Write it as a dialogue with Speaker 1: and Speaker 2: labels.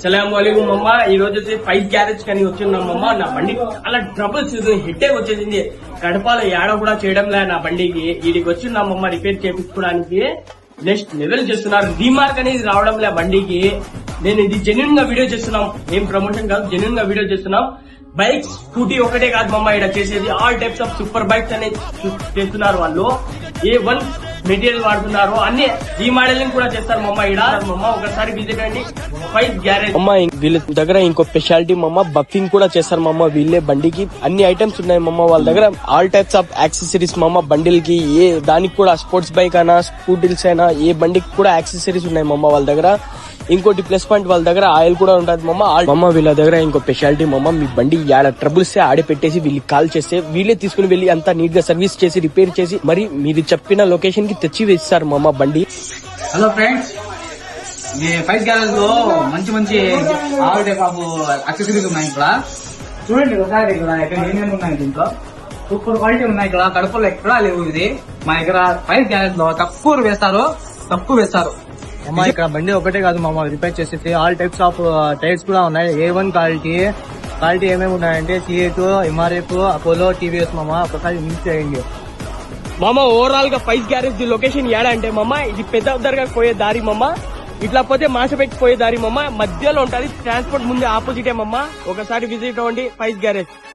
Speaker 1: సలాం వాలేకుం మమ్మ. ఈ రోజు వచ్చి ఫైవ్ గ్యారేజ్ కానీ వచ్చిన్నాం మమ్మ. నా బండి అలా ట్రబుల్స్ హెడ్ వచ్చేసింది. కడపాలో ఏడ కూడా చేయడం లే నా బండికి. వీడికి వచ్చిన్నాం మమ్మ రిపేర్ చేయించుకోవడానికి. నెక్స్ట్ లెవెల్ చేస్తున్నారు. రీమార్క్ అనేది రావడం లే బండికి. నేను ఇది జెన్యున్ గా వీడియో చేస్తున్నాం, ఏం ప్రమోషన్ కాదు, జెన్యున్ గా వీడియో చేస్తున్నాం. బైక్స్ స్కూటీ ఒకటే కాదు మమ్మ ఇక్కడ చేసేది, all types of super bikes అనేది చేస్తున్నారు వాళ్ళు. A1 మెటీరియల్ వాడుతున్నారు, అన్ని రీమోడలింగ్ కూడా చేస్తారు మమ్మ ఇక్కడ. మమ్మ ఒకసారి విజిట్ అండి ఫైవ్ గ్యారేజ్ మమ్మ. వీళ్ళ దగ్గర ఇంకో స్పెషాలిటీ మమ్మ, బఫింగ్ కూడా చేస్తారు మమ్మ. వీళ్ళే బండికి అన్ని ఐటమ్స్ ఉన్నాయి మమ్మ వాళ్ళ దగ్గర. ఆల్ టైప్స్ ఆఫ్ యాక్సెసరీస్ మమ్మ బండిల్ కి. ఏ దానికి కూడా స్పోర్ట్స్ బైక్ అయినా స్కూటీస్ అయినా ఏ బండికి కూడా యాక్సెసరీస్ ఉన్నాయి మమ్మ వాళ్ళ దగ్గర. ఇంకోటి ప్లస్ పాయింట్ వాళ్ళ దగ్గర ఆయిల్ కూడా ఉంటుంది మమ్మ. వీళ్ళ దగ్గర ఇంకో స్పెషాలిటీ మమ్మ, మీ బండి ఆడ ట్రబుల్స్ ఆడే పెట్టేసి వీళ్ళకి కాల్ చేస్తే వీళ్ళే తీసుకుని వెళ్లి అంతా నీట్ గా సర్వీస్ చేసి రిపేర్ చేసి మరి మీరు చెప్పిన లొకేషన్ కి తెచ్చి వేస్తారు మమ్మ బండి.
Speaker 2: హలో ఫ్రెండ్స్, ఈ ఫైవ్ గ్యారేజ్ లో మంచి మంచి ఆల్ టైప్ ఆఫ్ యాక్సెసరీస్ ఉన్నాయి ఇక్కడ. చూడండి ఒకసారి ఇక్కడ ఏమేమి ఉన్నాయి దీంట్లో. సూపర్ క్వాలిటీ ఉన్నాయి ఇక్కడ. కడపలో ఎక్కడా లేవు ఇది. మా దగ్గర ఫైవ్ గ్యారేజ్ లో తక్కువ వేస్తారు.
Speaker 3: అమ్మా ఇక్కడ బండి ఒకటే కాదు మామ, రిపేర్ చేసేసి ఆల్ టైప్స్ ఆఫ్ టైర్స్ కూడా ఉన్నాయి. A1 క్వాలిటీ ఏమేమి ఉన్నాయంటే C8, MRF, అపోలో, TVS మామ. ఒకసారి మిస్ చేయండి
Speaker 1: మామ. ఓవరాల్ గా ఫైవ్ గ్యారేజ్ లొకేషన్ ఏడా అంటే మమ్మ, ఇది పెద్ద దర్గా పోయే దారి మమ్మ. ఇట్లా పోతే మాసపేట పోయే దారి మమ్మ. మధ్యలో ఉంటది, ట్రాన్స్పోర్ట్ ముందే ఆపోజిటే మమ్మ. ఒకసారి విజిట్ అవ్వండి ఫైవ్ గ్యారేజ్.